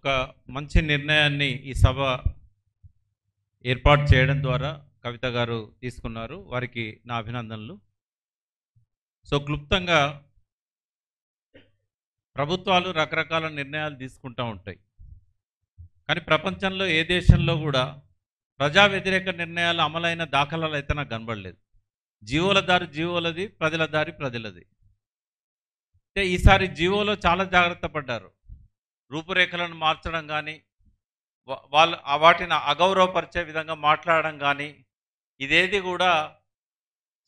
ఒక మంచి నిర్ణయాన్ని ఈ సభ ఏర్పాటు చేయడం ద్వారా కవిత గారు తీసుకున్నారు. వారికి నా అభినందనలు. సో క్లుప్తంగా ప్రభుత్వాలు రకరకాల నిర్ణయాలు తీసుకుంటూ ఉంటాయి. కానీ ప్రపంచంలో ఏ దేశంలో కూడా ప్రజా వ్యతిరేక నిర్ణయాలు అమలైన దాఖలాలు అయితే నాకు కనబడలేదు. జీవోల దారి జీవోలది, ప్రజల దారి ప్రజలది. అంటే ఈసారి జీవోలో చాలా జాగ్రత్త పడ్డారు. రూపురేఖలను మార్చడం కానీ, వాళ్ళు వాటిని అగౌరవపరిచే విధంగా మాట్లాడడం కానీ, ఇదేది కూడా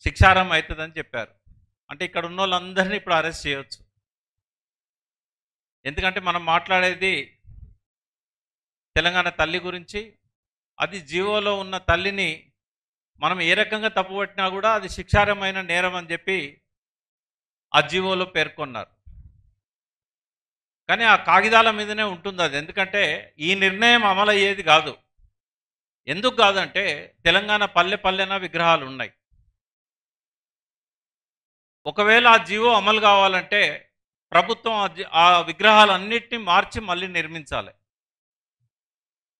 శిక్షార్హం అవుతుందని చెప్పారు. అంటే ఇక్కడ ఉన్న వాళ్ళందరినీ ఇప్పుడు అరెస్ట్ చేయవచ్చు. ఎందుకంటే మనం మాట్లాడేది తెలంగాణ తల్లి గురించి. అది జీవోలో ఉన్న తల్లిని మనం ఏ రకంగా తప్పుపట్టినా కూడా అది శిక్షార్హమైన నేరం అని చెప్పి ఆ జీవోలో పేర్కొన్నారు. కానీ ఆ కాగితాల మీదనే ఉంటుంది అది. ఎందుకంటే ఈ నిర్ణయం అమలయ్యేది కాదు. ఎందుకు కాదంటే తెలంగాణ పల్లె పల్లెన విగ్రహాలు ఉన్నాయి. ఒకవేళ ఆ జీవో అమలు కావాలంటే ప్రభుత్వం ఆ విగ్రహాలన్నింటినీ మార్చి మళ్ళీ నిర్మించాలి.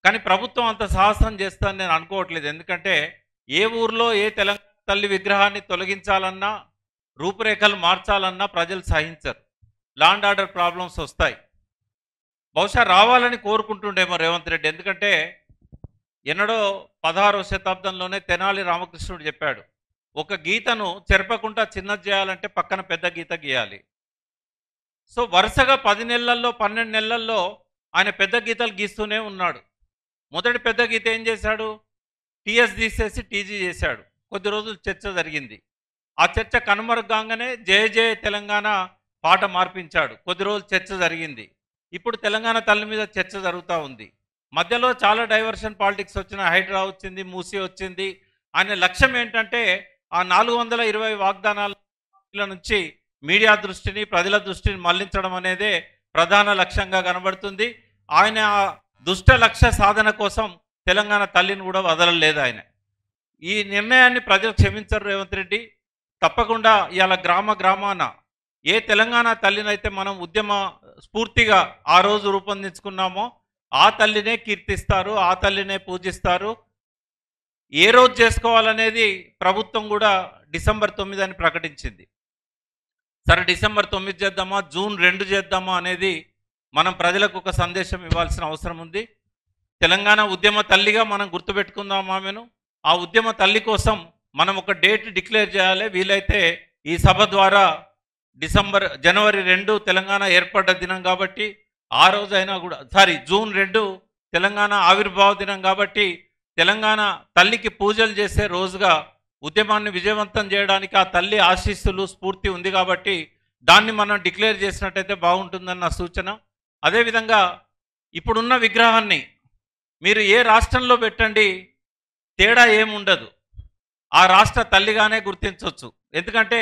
కానీ ప్రభుత్వం అంత సాహసం చేస్తుందని నేను అనుకోవట్లేదు. ఎందుకంటే ఏ ఊర్లో ఏ తెలంగాణ తల్లి విగ్రహాన్ని తొలగించాలన్నా, రూపురేఖలు మార్చాలన్నా ప్రజలు సహించరు. లా అండ్ ఆర్డర్ ప్రాబ్లమ్స్ వస్తాయి. బహుశా రావాలని కోరుకుంటుండేమో రేవంత్ రెడ్డి. ఎందుకంటే ఎన్నడో 16వ శతాబ్దంలోనే తెనాలి రామకృష్ణుడు చెప్పాడు, ఒక గీతను చెరపకుండా చిన్నది చేయాలంటే పక్కన పెద్ద గీత గీయాలి. సో వరుసగా 10 నెలల్లో 12 నెలల్లో ఆయన పెద్ద గీతలు గీస్తూనే ఉన్నాడు. మొదటి పెద్ద గీత ఏం చేశాడు? టీఎస్ తీసేసి టీజీ చేశాడు. కొద్ది రోజులు చర్చ జరిగింది. ఆ చర్చ కనుమరుగ్గానే జయ జయ తెలంగాణ పాట మార్పించాడు. కొద్ది రోజులు చర్చ జరిగింది. ఇప్పుడు తెలంగాణ తల్లి మీద చర్చ జరుగుతూ ఉంది. మధ్యలో చాలా డైవర్షన్ పాలిటిక్స్ వచ్చిన, హైడ్రా వచ్చింది, మూసీ వచ్చింది. ఆయన లక్ష్యం ఏంటంటే ఆ 420 వాగ్దానాల నుంచి మీడియా దృష్టిని, ప్రజల దృష్టిని మళ్లించడం అనేదే ప్రధాన లక్ష్యంగా కనబడుతుంది. ఆయన దుష్ట లక్ష్య సాధన కోసం తెలంగాణ తల్లిని కూడా వదలలేదు ఆయన. ఈ నిర్ణయాన్ని ప్రజలు క్షమించరు రేవంత్ రెడ్డి. తప్పకుండా ఇవాళ గ్రామాన ఏ తెలంగాణ తల్లినైతే మనం ఉద్యమ స్ఫూర్తిగా ఆ రోజు రూపొందించుకున్నామో ఆ తల్లినే కీర్తిస్తారు, ఆ తల్లినే పూజిస్తారు. ఏ రోజు చేసుకోవాలనేది ప్రభుత్వం కూడా డిసెంబర్ 9 అని ప్రకటించింది. సరే, డిసెంబర్ 9 చేద్దామా, జూన్ 2 చేద్దామా అనేది మనం ప్రజలకు ఒక సందేశం ఇవ్వాల్సిన అవసరం ఉంది. తెలంగాణ ఉద్యమ తల్లిగా మనం గుర్తుపెట్టుకుందాం ఆమెను. ఆ ఉద్యమ తల్లి కోసం మనం ఒక డేట్ డిక్లేర్ చేయాలి. వీలైతే ఈ సభ ద్వారా జనవరి 2 తెలంగాణ ఏర్పడ్డ దినం కాబట్టి ఆ రోజైనా కూడా, జూన్ 2 తెలంగాణ ఆవిర్భావ దినం కాబట్టి తెలంగాణ తల్లికి పూజలు చేసే రోజుగా ఉద్యమాన్ని విజయవంతం చేయడానికి ఆ తల్లి ఆశీస్సులు, స్ఫూర్తి ఉంది కాబట్టి దాన్ని మనం డిక్లేర్ చేసినట్టయితే బాగుంటుందన్న సూచన. అదేవిధంగా ఇప్పుడున్న విగ్రహాన్ని మీరు ఏ రాష్ట్రంలో పెట్టండి, తేడా ఏముండదు. ఆ రాష్ట్ర తల్లిగానే గుర్తించవచ్చు. ఎందుకంటే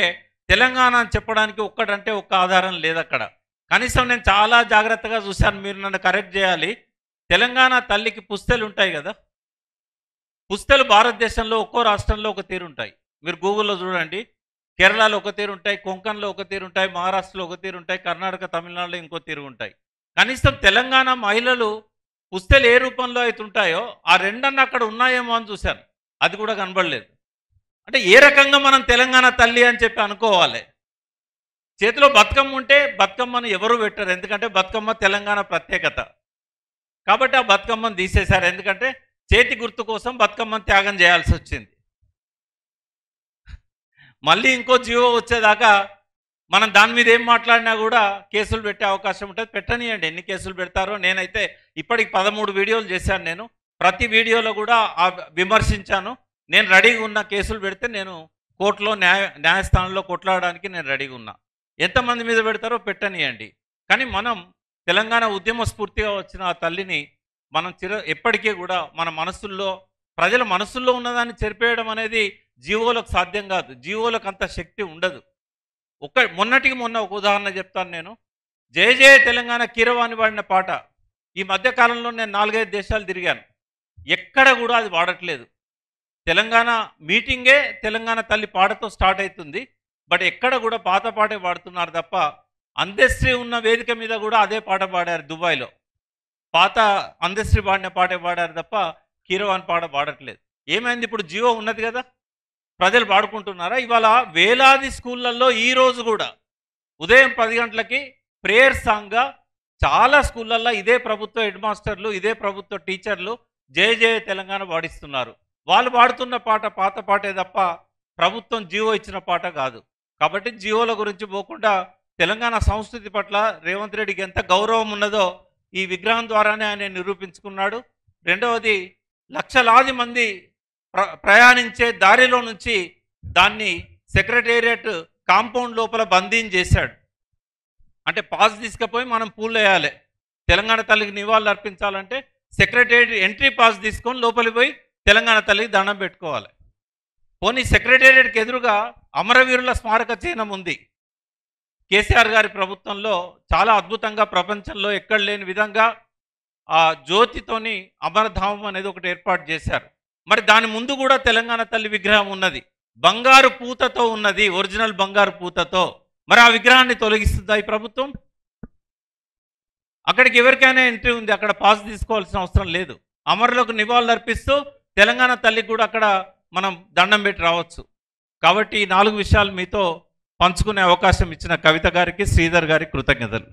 తెలంగాణ అని చెప్పడానికి ఒక్కటంటే ఒక్క ఆధారం లేదు అక్కడ. కనీసం నేను చాలా జాగ్రత్తగా చూశాను, మీరు నన్ను కరెక్ట్ చేయాలి. తెలంగాణ తల్లికి పుస్తెలు ఉంటాయి కదా, పుస్తెలు భారతదేశంలో ఒక్కో రాష్ట్రంలో ఒక తీరు ఉంటాయి. మీరు గూగుల్లో చూడండి. కేరళలో ఒక తీరు ఉంటాయి, కొంకణ్లో ఒక తీరు ఉంటాయి, మహారాష్ట్రలో ఒక తీరు ఉంటాయి, కర్ణాటక, తమిళనాడులో ఇంకో తీరు ఉంటాయి. కనీసం తెలంగాణ మహిళలు పుస్తెలు ఏ రూపంలో అయితే ఉంటాయో ఆ రెండన్నా అక్కడ ఉన్నాయేమో అని చూశాను. అది కూడా కనబడలేదు. అంటే ఏ రకంగా మనం తెలంగాణ తల్లి అని చెప్పి అనుకోవాలి? చేతిలో బతుకమ్మ ఉంటే బతుకమ్మను ఎవరు పెట్టరు, ఎందుకంటే బతుకమ్మ తెలంగాణ ప్రత్యేకత. కాబట్టి ఆ బతుకమ్మను తీసేశారు. ఎందుకంటే చేతి గుర్తు కోసం బతుకమ్మను త్యాగం చేయాల్సి వచ్చింది. మళ్ళీ ఇంకో జీవో వచ్చేదాకా మనం దాని మీద ఏం మాట్లాడినా కూడా కేసులు పెట్టే అవకాశం ఉంటుంది. పెట్టనియండి, ఎన్ని కేసులు పెడతారో. నేనైతే ఇప్పటికి 13 వీడియోలు చేశాను. నేను ప్రతి వీడియోలో కూడా విమర్శించాను. నేను రెడీగా ఉన్న, కేసులు పెడితే నేను కోర్టులో న్యాయస్థానంలో కొట్లాడడానికి నేను రెడీగా ఉన్నా. ఎంతమంది మీద పెడతారో పెట్టనియండి. కానీ మనం తెలంగాణ ఉద్యమ స్ఫూర్తిగా వచ్చిన ఆ తల్లిని మనం ఎప్పటికీ కూడా మన మనసుల్లో, ప్రజల మనసుల్లో ఉన్నదాన్ని చెరిపేయడం అనేది జీవోలకు సాధ్యం కాదు. జీవోలకు అంత శక్తి ఉండదు. మొన్నటికి మొన్న ఒక ఉదాహరణ చెప్తాను నేను. జయ జయ తెలంగాణ కీరవాణి వాడిన పాట ఈ మధ్యకాలంలో నేను 4-5 దేశాలు తిరిగాను. ఎక్కడ కూడా అది వాడట్లేదు. తెలంగాణ మీటింగే తెలంగాణ తల్లి పాటతో స్టార్ట్ అవుతుంది. బట్ ఎక్కడ కూడా పాత పాటే పాడుతున్నారు తప్ప, అంత్యశ్రీ ఉన్న వేదిక మీద కూడా అదే పాట పాడారు దుబాయ్లో. పాత అందశ్రీ పాడిన పాటే పాడారు తప్ప కీరవాణి పాట పాడట్లేదు. ఏమైంది? ఇప్పుడు జియో ఉన్నది కదా, ప్రజలు పాడుకుంటున్నారా? ఇవాళ వేలాది స్కూళ్ళల్లో ఈరోజు కూడా ఉదయం 10 గంటలకి ప్రేయర్ సాంగ్గా చాలా స్కూళ్ళల్లో ఇదే ప్రభుత్వ హెడ్ మాస్టర్లు, ఇదే ప్రభుత్వ టీచర్లు జయ జయ తెలంగాణ పాడిస్తున్నారు. వాళ్ళు పాడుతున్న పాట పాత పాటే తప్ప ప్రభుత్వం జియో ఇచ్చిన పాట కాదు. కాబట్టి జియోల గురించి పోకుండా తెలంగాణ సంస్కృతి పట్ల రేవంత్ రెడ్డికి ఎంత గౌరవం ఉన్నదో ఈ విగ్రహం ద్వారానే ఆయన నిరూపించుకున్నాడు. రెండవది, లక్షలాది మంది ప్రయాణించే దారిలో నుంచి దాన్ని సెక్రటేరియట్ కాంపౌండ్ లోపల బందీని చేశాడు. అంటే పాస్ తీసుకుపోయి మనం పూలు వేయాలి, తెలంగాణ తల్లికి నివాళులు అర్పించాలంటే సెక్రటేరియట్ ఎంట్రీ పాస్ తీసుకొని లోపలికి పోయి తెలంగాణ తల్లికి దండం పెట్టుకోవాలి. పోనీ సెక్రటేరియట్కి ఎదురుగా అమరవీరుల స్మారక చిహ్నం ఉంది. కేసీఆర్ గారి ప్రభుత్వంలో చాలా అద్భుతంగా ప్రపంచంలో ఎక్కడ లేని విధంగా ఆ జ్యోతితోని అమరధామం అనేది ఒకటి ఏర్పాటు చేశారు. మరి దాని ముందు కూడా తెలంగాణ తల్లి విగ్రహం ఉన్నది, బంగారు పూతతో ఉన్నది, ఒరిజినల్ బంగారు పూతతో. మరి ఆ విగ్రహాన్ని తొలగిస్తుందా ఈ ప్రభుత్వం? అక్కడికి ఎవరికైనా ఎంట్రీ ఉంది, అక్కడ పాస్ తీసుకోవాల్సిన అవసరం లేదు. అమరులకు నివాళులు అర్పిస్తూ తెలంగాణ తల్లికి కూడా అక్కడ మనం దండం పెట్టి రావచ్చు. కాబట్టి ఈ 4 విషయాలు మీతో పంచుకునే అవకాశం ఇచ్చిన కవిత గారికి, శ్రీధర్ గారికి కృతజ్ఞతలు.